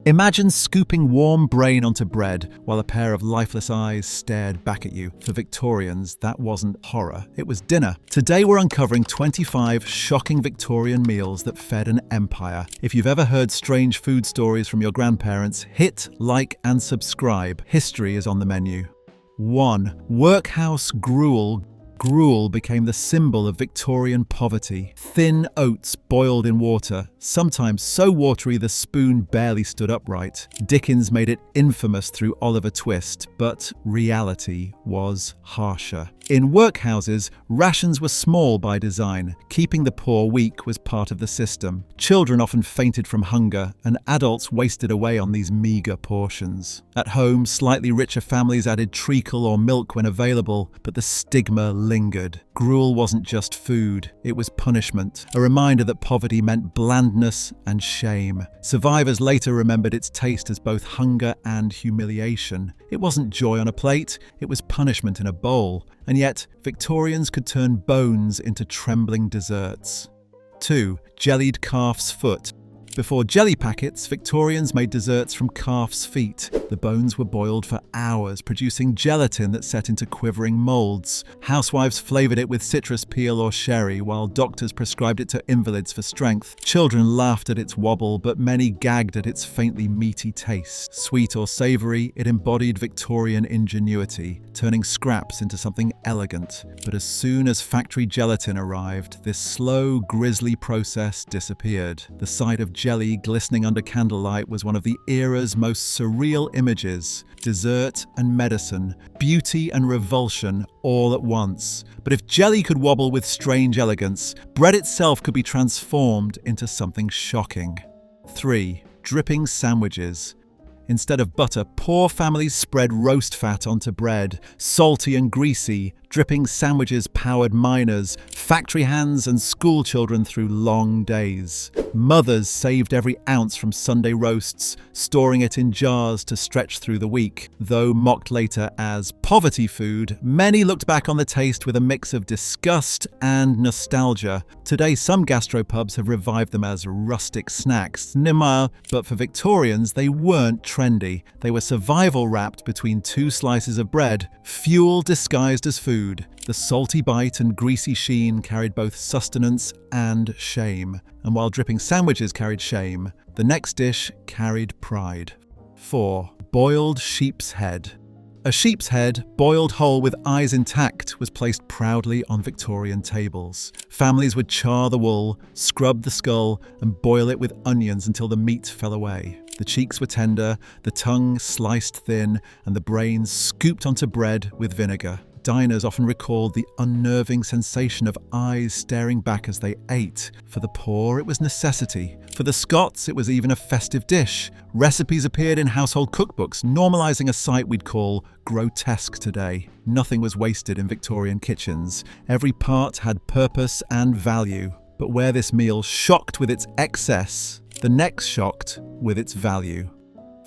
Imagine scooping warm brain onto bread while a pair of lifeless eyes stared back at you. For Victorians, that wasn't horror, it was dinner. Today we're uncovering 25 shocking Victorian meals that fed an empire. If you've ever heard strange food stories from your grandparents, hit like and subscribe. History is on the menu. 1. Workhouse gruel. Gruel became the symbol of Victorian poverty. Thin oats boiled in water, sometimes so watery the spoon barely stood upright. Dickens made it infamous through Oliver Twist, but reality was harsher. In workhouses, rations were small by design. Keeping the poor weak was part of the system. Children often fainted from hunger, and adults wasted away on these meagre portions. At home, slightly richer families added treacle or milk when available, but the stigma lingered. Gruel wasn't just food, it was punishment, a reminder that poverty meant blandness and shame. Survivors later remembered its taste as both hunger and humiliation. It wasn't joy on a plate, it was punishment in a bowl. And yet, Victorians could turn bones into trembling desserts. 2. Jellied calf's foot. Before jelly packets, Victorians made desserts from calf's feet. The bones were boiled for hours, producing gelatin that set into quivering moulds. Housewives flavoured it with citrus peel or sherry, while doctors prescribed it to invalids for strength. Children laughed at its wobble, but many gagged at its faintly meaty taste. Sweet or savoury, it embodied Victorian ingenuity, turning scraps into something elegant. But as soon as factory gelatin arrived, this slow, grisly process disappeared. The sight of jelly glistening under candlelight was one of the era's most surreal images. Dessert and medicine, beauty and revulsion all at once. But if jelly could wobble with strange elegance, bread itself could be transformed into something shocking. 3. Dripping sandwiches. Instead of butter, poor families spread roast fat onto bread. Salty and greasy, dripping sandwiches powered miners, factory hands and school children through long days. Mothers saved every ounce from Sunday roasts, storing it in jars to stretch through the week. Though mocked later as poverty food, many looked back on the taste with a mix of disgust and nostalgia. Today, some gastropubs have revived them as rustic snacks, but for Victorians, they weren't trendy. They were survival wrapped between two slices of bread, fuel disguised as food. The salty bite and greasy sheen carried both sustenance and shame. And while dripping sandwiches carried shame, the next dish carried pride. 4. Boiled sheep's head. A sheep's head, boiled whole with eyes intact, was placed proudly on Victorian tables. Families would char the wool, scrub the skull, and boil it with onions until the meat fell away. The cheeks were tender, the tongue sliced thin, and the brains scooped onto bread with vinegar. Diners often recalled the unnerving sensation of eyes staring back as they ate. For the poor, it was necessity. For the Scots, it was even a festive dish. Recipes appeared in household cookbooks, normalising a sight we'd call grotesque today. Nothing was wasted in Victorian kitchens. Every part had purpose and value. But where this meal shocked with its excess, the next shocked with its value.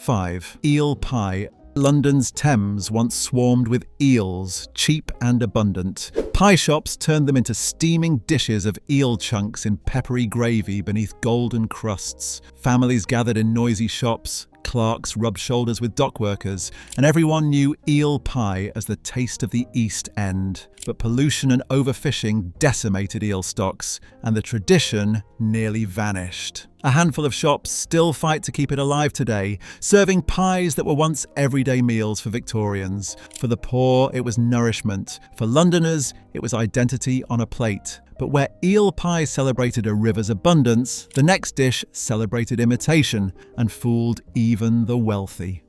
5. Eel pie. London's Thames once swarmed with eels, cheap and abundant. Pie shops turned them into steaming dishes of eel chunks in peppery gravy beneath golden crusts. Families gathered in noisy shops, clerks rubbed shoulders with dock workers, and everyone knew eel pie as the taste of the East End. But pollution and overfishing decimated eel stocks, and the tradition nearly vanished. A handful of shops still fight to keep it alive today, serving pies that were once everyday meals for Victorians. For the poor, it was nourishment. For Londoners, it was identity on a plate. But where eel pie celebrated a river's abundance, the next dish celebrated imitation and fooled even the wealthy.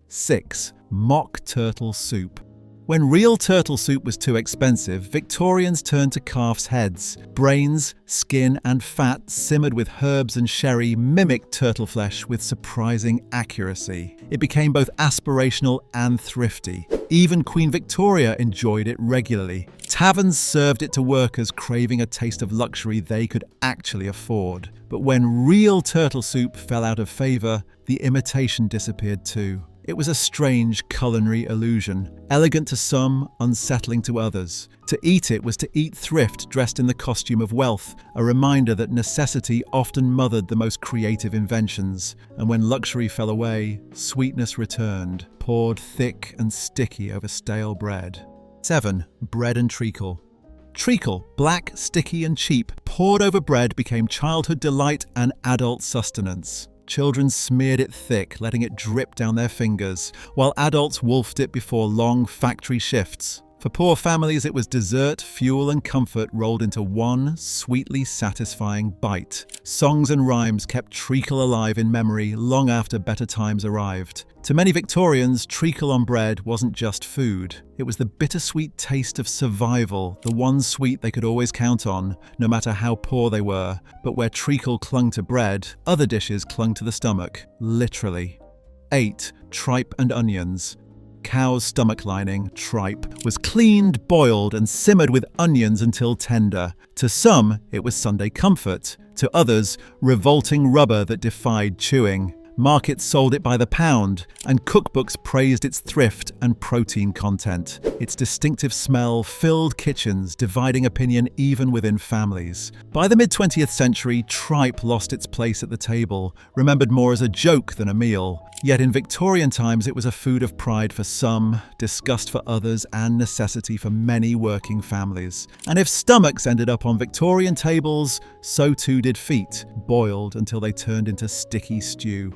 6. Mock turtle soup. When real turtle soup was too expensive, Victorians turned to calf's heads. Brains, skin and fat simmered with herbs and sherry mimicked turtle flesh with surprising accuracy. It became both aspirational and thrifty. Even Queen Victoria enjoyed it regularly. Taverns served it to workers craving a taste of luxury they could actually afford. But when real turtle soup fell out of favour, the imitation disappeared too. It was a strange culinary illusion, elegant to some, unsettling to others. To eat it was to eat thrift dressed in the costume of wealth, a reminder that necessity often mothered the most creative inventions, and when luxury fell away, sweetness returned, poured thick and sticky over stale bread. 7. Bread and treacle. Treacle, black, sticky and cheap, poured over bread became childhood delight and adult sustenance. Children smeared it thick, letting it drip down their fingers, while adults wolfed it before long factory shifts. For poor families, it was dessert, fuel and comfort rolled into one sweetly satisfying bite. Songs and rhymes kept treacle alive in memory long after better times arrived. To many Victorians, treacle on bread wasn't just food. It was the bittersweet taste of survival, the one sweet they could always count on, no matter how poor they were. But where treacle clung to bread, other dishes clung to the stomach, literally. 8. Tripe and onions. Cow's stomach lining, tripe, was cleaned, boiled and simmered with onions until tender. To some, it was Sunday comfort. To others, revolting rubber that defied chewing. Markets sold it by the pound, and cookbooks praised its thrift and protein content. Its distinctive smell filled kitchens, dividing opinion even within families. By the mid-20th century, tripe lost its place at the table, remembered more as a joke than a meal. Yet in Victorian times it was a food of pride for some, disgust for others, and necessity for many working families. And if stomachs ended up on Victorian tables, so too did feet, boiled until they turned into sticky stew.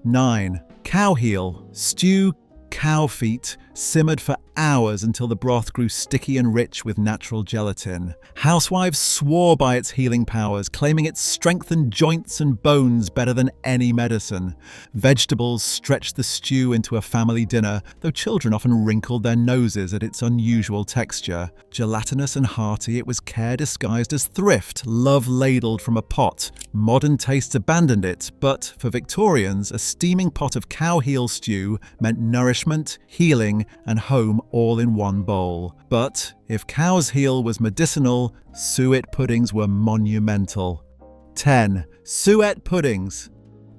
9. Cow heel. Stew cow feet, simmered for hours until the broth grew sticky and rich with natural gelatin. Housewives swore by its healing powers, claiming it strengthened joints and bones better than any medicine. Vegetables stretched the stew into a family dinner, though children often wrinkled their noses at its unusual texture. Gelatinous and hearty, it was care disguised as thrift, love ladled from a pot. Modern tastes abandoned it, but for Victorians, a steaming pot of cow heel stew meant nourishment, healing, and home all in one bowl. But if cow's heel was medicinal, suet puddings were monumental. 10. Suet puddings.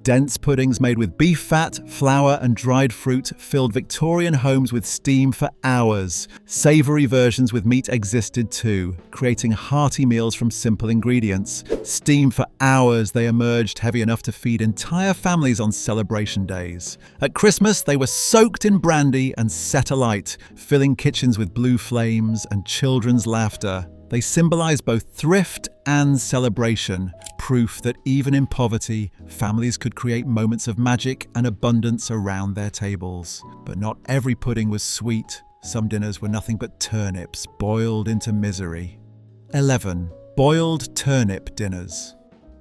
Dense puddings made with beef fat, flour and dried fruit filled Victorian homes with steam for hours. Savoury versions with meat existed too, creating hearty meals from simple ingredients. Steam for hours, they emerged heavy enough to feed entire families on celebration days. At Christmas, they were soaked in brandy and set alight, filling kitchens with blue flames and children's laughter. They symbolize both thrift and celebration, proof that even in poverty, families could create moments of magic and abundance around their tables. But not every pudding was sweet. Some dinners were nothing but turnips boiled into misery. 11. Boiled turnip dinners.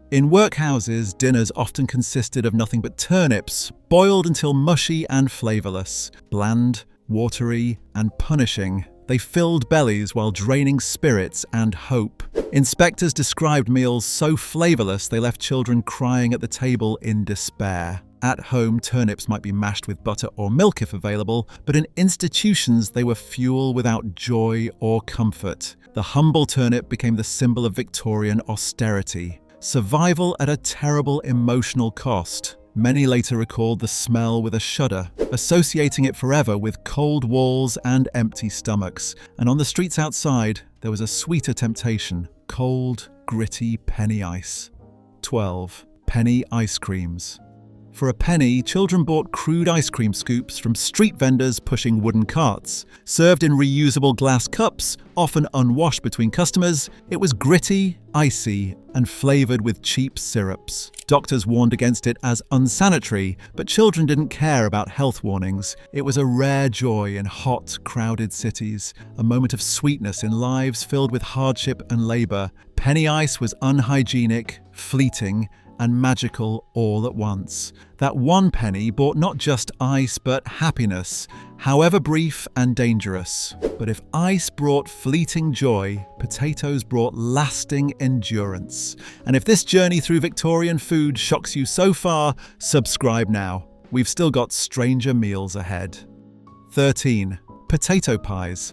In workhouses, dinners often consisted of nothing but turnips, boiled until mushy and flavourless, bland, watery, and punishing. They filled bellies while draining spirits and hope. Inspectors described meals so flavourless they left children crying at the table in despair. At home, turnips might be mashed with butter or milk if available, but in institutions they were fuel without joy or comfort. The humble turnip became the symbol of Victorian austerity. Survival at a terrible emotional cost. Many later recalled the smell with a shudder, associating it forever with cold walls and empty stomachs. And on the streets outside, there was a sweeter temptation: cold, gritty penny ice. 12. Penny ice creams. For a penny, children bought crude ice cream scoops from street vendors pushing wooden carts. Served in reusable glass cups, often unwashed between customers, it was gritty, icy, and flavoured with cheap syrups. Doctors warned against it as unsanitary, but children didn't care about health warnings. It was a rare joy in hot, crowded cities, a moment of sweetness in lives filled with hardship and labour. Penny ice was unhygienic, fleeting, and magical all at once. That one penny bought not just ice but happiness, however brief and dangerous. But if ice brought fleeting joy, potatoes brought lasting endurance. And if this journey through Victorian food shocks you so far, subscribe now. We've still got stranger meals ahead. 13. Potato pies.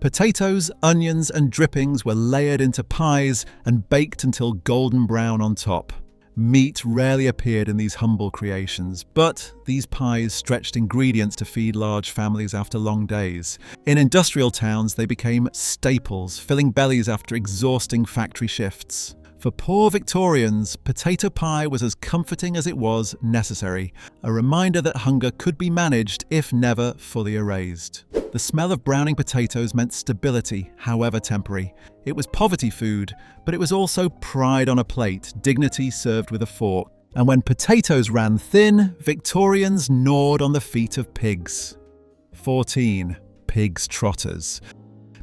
Potatoes, onions and drippings were layered into pies and baked until golden brown on top. Meat rarely appeared in these humble creations, but these pies stretched ingredients to feed large families after long days. In industrial towns, they became staples, filling bellies after exhausting factory shifts. For poor Victorians, potato pie was as comforting as it was necessary, a reminder that hunger could be managed if never fully erased. The smell of browning potatoes meant stability, however temporary. It was poverty food, but it was also pride on a plate, dignity served with a fork. And when potatoes ran thin, Victorians gnawed on the feet of pigs. 14. Pig's trotters.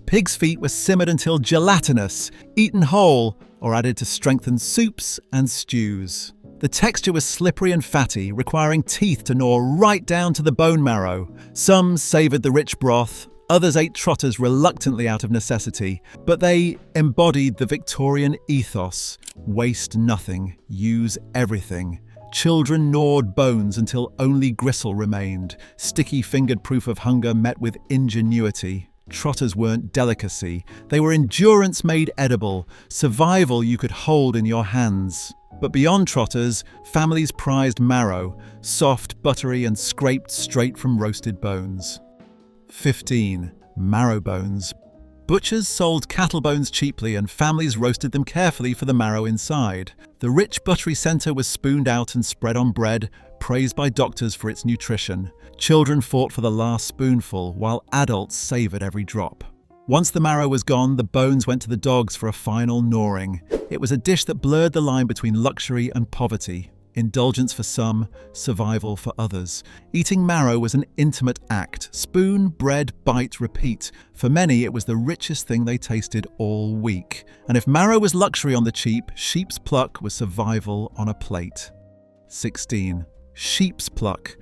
Pig's feet were simmered until gelatinous, eaten whole, or added to strengthen soups and stews. The texture was slippery and fatty, requiring teeth to gnaw right down to the bone marrow. Some savoured the rich broth, others ate trotters reluctantly out of necessity, but they embodied the Victorian ethos: waste nothing, use everything. Children gnawed bones until only gristle remained, sticky-fingered proof of hunger met with ingenuity. Trotters weren't delicacy, they were endurance made edible, survival you could hold in your hands. But beyond trotters, families prized marrow, soft, buttery, and scraped straight from roasted bones. 15. Marrow bones. Butchers sold cattle bones cheaply and families roasted them carefully for the marrow inside. The rich buttery centre was spooned out and spread on bread, praised by doctors for its nutrition. Children fought for the last spoonful, while adults savoured every drop. Once the marrow was gone, the bones went to the dogs for a final gnawing. It was a dish that blurred the line between luxury and poverty. Indulgence for some, survival for others. Eating marrow was an intimate act. Spoon, bread, bite, repeat. For many, it was the richest thing they tasted all week. And if marrow was luxury on the cheap, sheep's pluck was survival on a plate. 16. Sheep's pluck.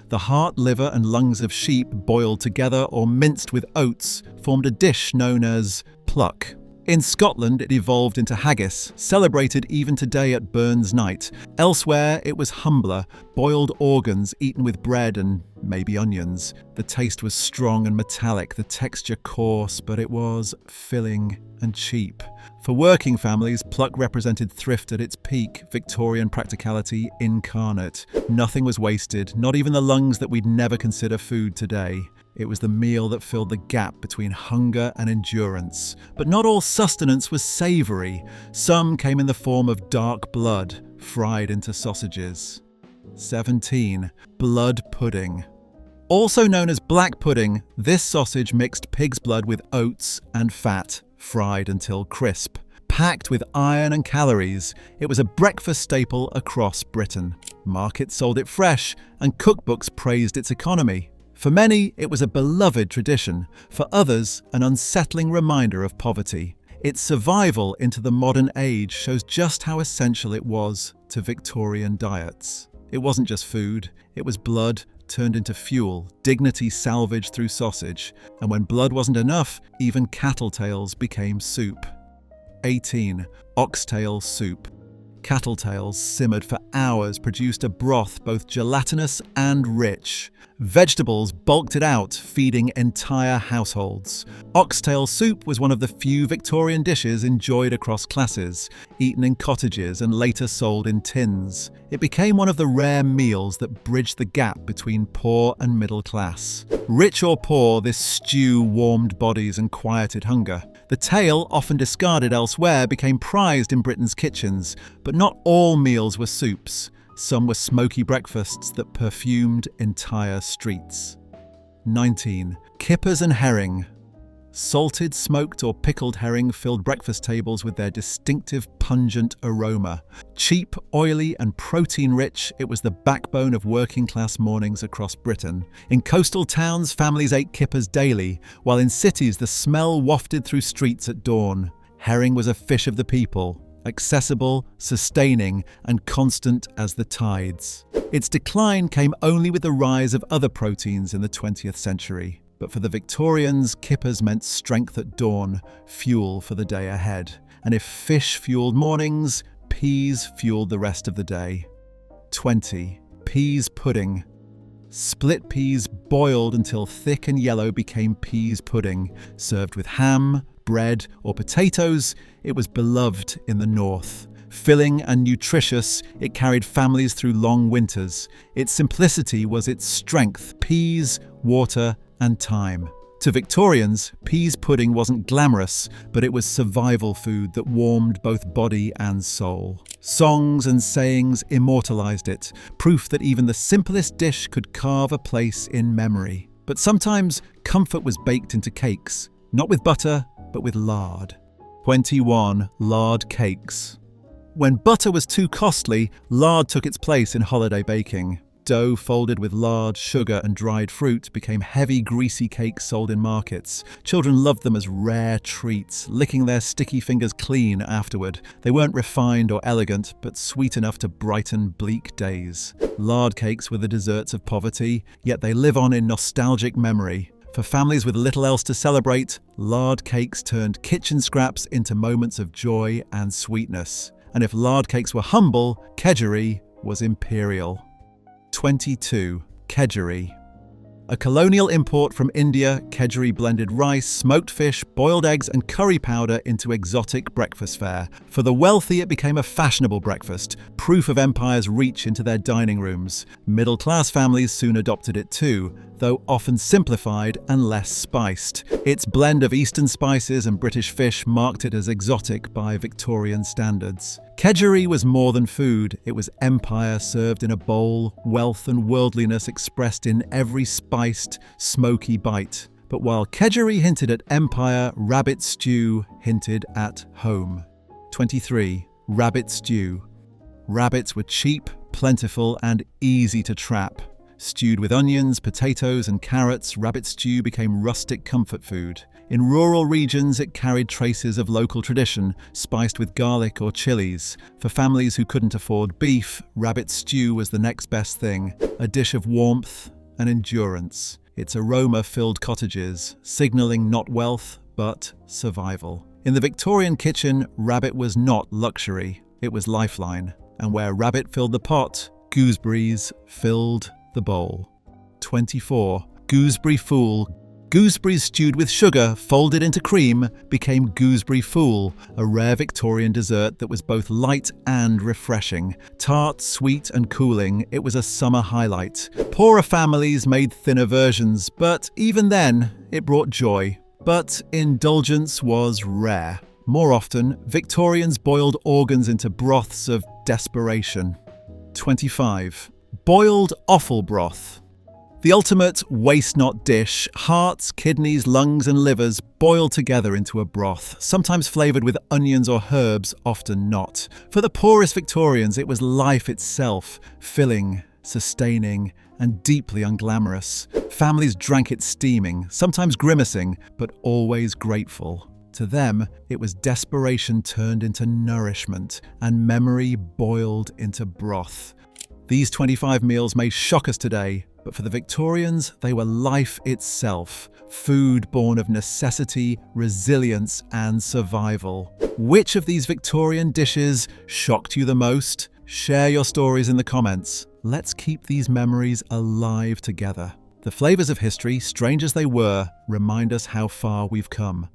The heart, liver, and lungs of sheep, boiled together or minced with oats, formed a dish known as pluck. In Scotland, it evolved into haggis, celebrated even today at Burns Night. Elsewhere, it was humbler, boiled organs eaten with bread and maybe onions. The taste was strong and metallic, the texture coarse, but it was filling and cheap. For working families, pluck represented thrift at its peak, Victorian practicality incarnate. Nothing was wasted, not even the lungs that we'd never consider food today. It was the meal that filled the gap between hunger and endurance. But not all sustenance was savoury. Some came in the form of dark blood, fried into sausages. 17. Blood pudding. Also known as black pudding, this sausage mixed pig's blood with oats and fat, fried until crisp. Packed with iron and calories, it was a breakfast staple across Britain. Markets sold it fresh, and cookbooks praised its economy. For many, it was a beloved tradition. For others, an unsettling reminder of poverty. Its survival into the modern age shows just how essential it was to Victorian diets. It wasn't just food, it was blood turned into fuel, dignity salvaged through sausage, and when blood wasn't enough, even cattle tails became soup. 18. Oxtail soup. Cattle tails simmered for hours produced a broth both gelatinous and rich. Vegetables bulked it out, feeding entire households. Oxtail soup was one of the few Victorian dishes enjoyed across classes, eaten in cottages and later sold in tins. It became one of the rare meals that bridged the gap between poor and middle class. Rich or poor, this stew warmed bodies and quieted hunger. The tail, often discarded elsewhere, became prized in Britain's kitchens, but not all meals were soups. Some were smoky breakfasts that perfumed entire streets. 19. Kippers and herring. Salted, smoked, or pickled herring filled breakfast tables with their distinctive pungent aroma. Cheap, oily, and protein-rich, it was the backbone of working-class mornings across Britain. In coastal towns, families ate kippers daily, while in cities the smell wafted through streets at dawn. Herring was a fish of the people, accessible, sustaining, and constant as the tides. Its decline came only with the rise of other proteins in the 20th century. But for the Victorians, kippers meant strength at dawn, fuel for the day ahead. And if fish fueled mornings, peas fueled the rest of the day. 20. Peas pudding. Split peas boiled until thick and yellow became peas pudding. Served with ham, bread, or potatoes, it was beloved in the north. Filling and nutritious, it carried families through long winters. Its simplicity was its strength: peas, water, and time. To Victorians, peas pudding wasn't glamorous, but it was survival food that warmed both body and soul. Songs and sayings immortalized it, proof that even the simplest dish could carve a place in memory. But sometimes comfort was baked into cakes, not with butter, but with lard. 21. Lard cakes. When butter was too costly, lard took its place in holiday baking. Dough folded with lard, sugar, and dried fruit became heavy, greasy cakes sold in markets. Children loved them as rare treats, licking their sticky fingers clean afterward. They weren't refined or elegant, but sweet enough to brighten bleak days. Lard cakes were the desserts of poverty, yet they live on in nostalgic memory. For families with little else to celebrate, lard cakes turned kitchen scraps into moments of joy and sweetness. And if lard cakes were humble, kedgeree was imperial. 22. Kedgeree. A colonial import from India, kedgeree blended rice, smoked fish, boiled eggs, and curry powder into exotic breakfast fare. For the wealthy, it became a fashionable breakfast, proof of empire's reach into their dining rooms. Middle-class families soon adopted it too, though often simplified and less spiced. Its blend of Eastern spices and British fish marked it as exotic by Victorian standards. Kedgeree was more than food. It was empire served in a bowl, wealth and worldliness expressed in every spiced, smoky bite. But while kedgeree hinted at empire, rabbit stew hinted at home. 23. Rabbit stew. Rabbits were cheap, plentiful, and easy to trap. Stewed with onions, potatoes, and carrots, rabbit stew became rustic comfort food. In rural regions, it carried traces of local tradition, spiced with garlic or chilies. For families who couldn't afford beef, rabbit stew was the next best thing, a dish of warmth and endurance. Its aroma filled cottages, signaling not wealth, but survival. In the Victorian kitchen, rabbit was not luxury, it was lifeline. And where rabbit filled the pot, gooseberries filled the bowl. 24. Gooseberry fool. Gooseberries stewed with sugar, folded into cream, became gooseberry fool, a rare Victorian dessert that was both light and refreshing. Tart, sweet, and cooling, it was a summer highlight. Poorer families made thinner versions, but even then, it brought joy. But indulgence was rare. More often, Victorians boiled organs into broths of desperation. 25. Boiled offal broth. The ultimate waste-not dish, hearts, kidneys, lungs and livers boiled together into a broth, sometimes flavoured with onions or herbs, often not. For the poorest Victorians, it was life itself, filling, sustaining, and deeply unglamorous. Families drank it steaming, sometimes grimacing, but always grateful. To them, it was desperation turned into nourishment, and memory boiled into broth. These 25 meals may shock us today, but for the Victorians, they were life itself, food born of necessity, resilience, and survival. Which of these Victorian dishes shocked you the most? Share your stories in the comments. Let's keep these memories alive together. The flavours of history, strange as they were, remind us how far we've come.